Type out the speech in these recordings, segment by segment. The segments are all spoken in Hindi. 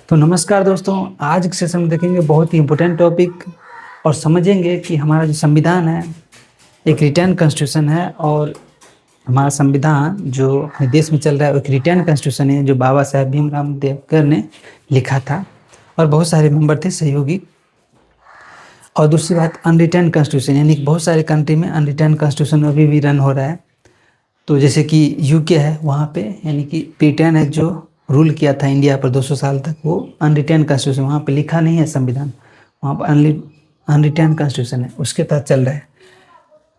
तो नमस्कार दोस्तों, आज के सेशन में देखेंगे बहुत ही इम्पोर्टेंट टॉपिक और समझेंगे कि हमारा जो संविधान है एक रिटर्न कॉन्स्टिट्यूशन है। और हमारा संविधान जो अपने देश में चल रहा है वो एक रिटर्न कॉन्स्टिट्यूशन है जो बाबा साहेब भीमराव अम्बेडकर ने लिखा था और बहुत सारे मेंबर थे सहयोगी। और दूसरी बात अनरिटर्न कॉन्स्टिट्यूशन, यानी कि बहुत सारे कंट्री में अनरिटर्न कॉन्स्टिट्यूशन अभी भी रन हो रहा है। तो जैसे कि यूके है, वहाँ पे यानी कि ब्रिटेन है जो रूल किया था इंडिया पर 200 साल तक, वो अनरिटर्न कॉन्स्टिट्यूशन, वहाँ पे लिखा नहीं है संविधान, वहाँ पर अनरिटर्न कॉन्स्टिट्यूशन है, उसके तहत चल रहा है।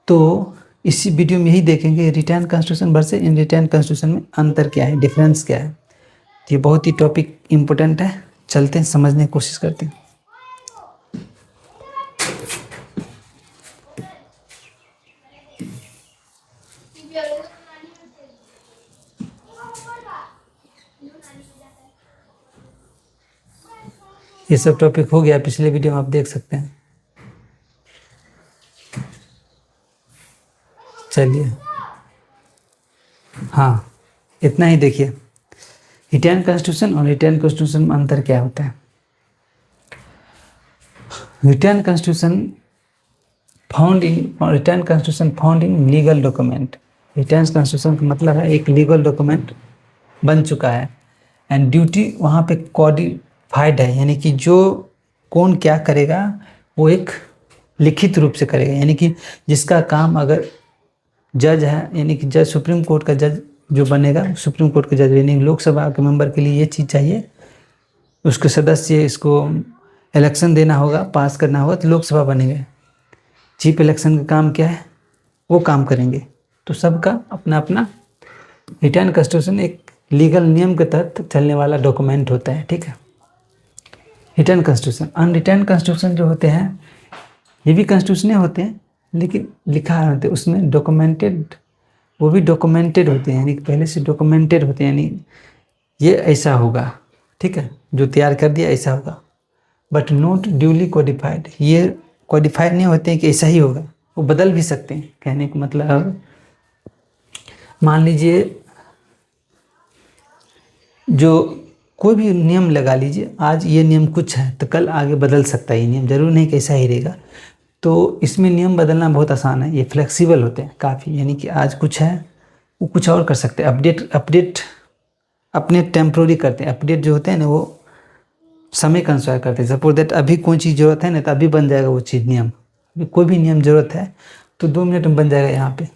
तो इसी वीडियो में यही देखेंगे return constitution versus unreturned constitution में अंतर क्या है, डिफरेंस क्या है। तो ये बहुत ही टॉपिक इम्पोर्टेंट है, चलते हैं समझने की कोशिश करते हैं। ये सब टॉपिक हो गया, पिछले वीडियो में आप देख सकते हैं। चलिए, हाँ इतना ही देखिए, रिटर्न कॉन्स्टिट्यूशन और रिटर्न कॉन्स्टिट्यूशन में अंतर क्या होता है। Return constitution found in legal document. Return constitution का मतलब है एक लीगल डॉक्यूमेंट बन चुका है एंड ड्यूटी वहाँ पे कोडिफाइड है, यानी कि जो कौन क्या करेगा वो एक लिखित रूप से करेगा। यानी कि जिसका काम, अगर जज है यानी कि जज, सुप्रीम कोर्ट का जज जो बनेगा, सुप्रीम कोर्ट के जज, यानी लोकसभा के मेंबर के लिए ये चीज़ चाहिए, उसके सदस्य, इसको इलेक्शन देना होगा, पास करना होगा तो लोकसभा बनेंगे। चीफ इलेक्शन का काम क्या है, वो काम करेंगे। तो सबका अपना अपना रिटर्न कॉन्स्टिट्यूशन एक लीगल नियम के तहत चलने वाला डॉक्यूमेंट होता है, ठीक है, रिटर्न कॉन्स्टिट्यूशन। अनरिटर्न कॉन्स्टिट्यूशन जो होते हैं ये भी कॉन्स्टिट्यूशन होते हैं लेकिन लिखा होते हैं उसमें डॉक्यूमेंटेड, वो भी डॉक्यूमेंटेड होते हैं, यानी पहले से डॉक्यूमेंटेड होते हैं, यानी ये ऐसा होगा, ठीक है, जो तैयार कर दिया ऐसा होगा, बट नॉट ड्यूली कोडिफाइड। ये कोडिफाइड नहीं होते हैं कि ऐसा ही होगा, वो बदल भी सकते हैं। कहने का मतलब, मान लीजिए जो कोई भी नियम लगा लीजिए, आज ये नियम कुछ है तो कल आगे बदल सकता है ये नियम, जरूर नहीं कि ऐसा ही रहेगा। तो इसमें नियम बदलना बहुत आसान है, ये फ्लेक्सिबल होते हैं काफ़ी, यानी कि आज कुछ है वो कुछ और कर सकते हैं। अपडेट अपने टेम्प्रोरी करते हैं, अपडेट जो होते हैं ना वो समय के अनुसार करते हैं। सपोज दैट अभी कोई चीज़ ज़रूरत है ना तो अभी बन जाएगा वो चीज़, नियम, अभी कोई भी नियम ज़रूरत है तो 2 मिनट में बन जाएगा, यहाँ पे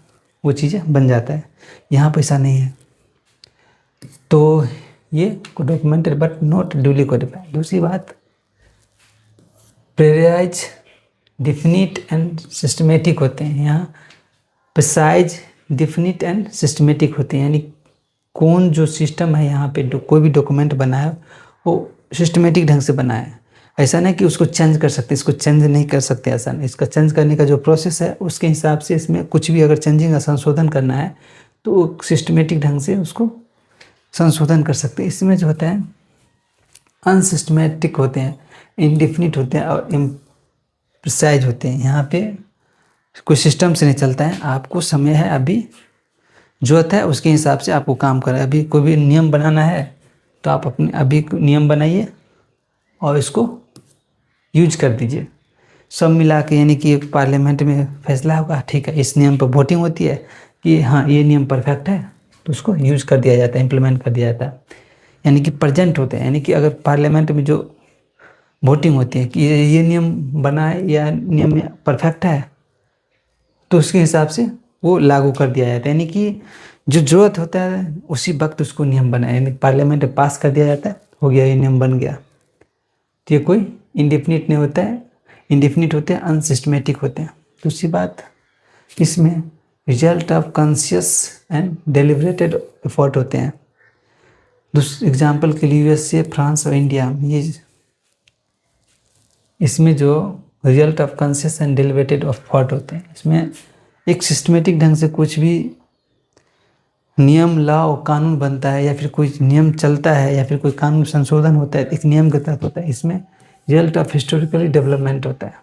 वो चीज़ें बन जाता है, यहाँ पर ऐसा नहीं है। तो ये documented but not duly codified. दूसरी बात, प्रेराइज, डिफिनिट एंड सिस्टमेटिक होते हैं। यहाँ प्रिसाइज, डिफिनिट एंड सिस्टमेटिक होते हैं, यानी कौन जो सिस्टम है यहाँ पे कोई भी डॉक्यूमेंट बना है वो सिस्टमेटिक ढंग से बना है। ऐसा नहीं कि उसको चेंज कर सकते, इसको चेंज नहीं कर सकते, ऐसा नहीं। इसका चेंज करने का जो प्रोसेस है उसके हिसाब से इसमें कुछ भी अगर चेंजिंग या संशोधन करना है तो वो सिस्टमेटिक ढंग से उसको संशोधन कर सकते हैं। इसमें जो होता है अनसिस्टमेटिक होते हैं, इनडिफिनिट होते हैं और प्रिसाइज होते हैं। यहाँ पे कोई सिस्टम से नहीं चलता है, आपको समय है, अभी जरूरत है उसके हिसाब से आपको काम करें। अभी कोई भी नियम बनाना है तो आप अपने अभी नियम बनाइए और इसको यूज कर दीजिए, सब मिला के, यानी कि पार्लियामेंट में फैसला होगा, ठीक है, इस नियम पर वोटिंग होती है कि हाँ ये नियम परफेक्ट है तो उसको यूज कर दिया जाता है, इम्प्लीमेंट कर दिया जाता है, यानी कि प्रेजेंट होते हैं। यानी कि अगर पार्लियामेंट में जो वोटिंग होती है कि ये नियम बना है या नियम परफेक्ट है तो उसके हिसाब से वो लागू कर दिया जाता है, यानी कि जो ज़रूरत होता है उसी वक्त उसको नियम बनाए, यानी पार्लियामेंट में पास कर दिया जाता है, हो गया ये नियम बन गया। तो ये कोई इंडिफिनिट नहीं होता है, इंडिफिनिट होते हैं, अनसिस्टमेटिक होते हैं। दूसरी बात, इसमें result of conscious and deliberated effort होते हैं। दूसरे एग्जाम्पल के लिए यूएसए, फ्रांस और इंडिया, ये इसमें जो result of conscious and deliberated effort होते हैं, इसमें एक सिस्टमेटिक ढंग से कुछ भी नियम, लॉ और कानून बनता है या फिर कोई नियम चलता है या फिर कोई कानून संशोधन होता है एक नियम के तहत होता है। इसमें रिजल्ट ऑफ हिस्टोरिकली डेवलपमेंट होता है।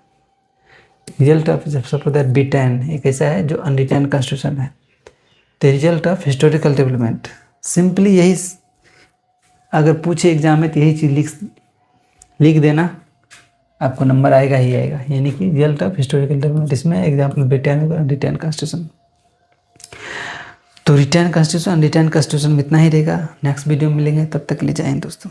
Result of, suppose that Britain एक ऐसा है जो अनरिटर्न कॉन्स्टिट्यूशन है, the result of historical development. Simply यही अगर पूछे एग्जाम में तो यही चीज़ लिख देना, आपको नंबर आएगा ही आएगा, यानी कि रिजल्ट ऑफ हिस्टोरिकल डॉक्यूमेंट। इसमें एग्जाम्पल रिटर्न कॉन्स्टिट्यूशन। तो रिटर्न कॉन्स्टिट्यूशन में इतना ही रहेगा। नेक्स्ट वीडियो में मिलेंगे, तब तक के लिए जय हिंद दोस्तों।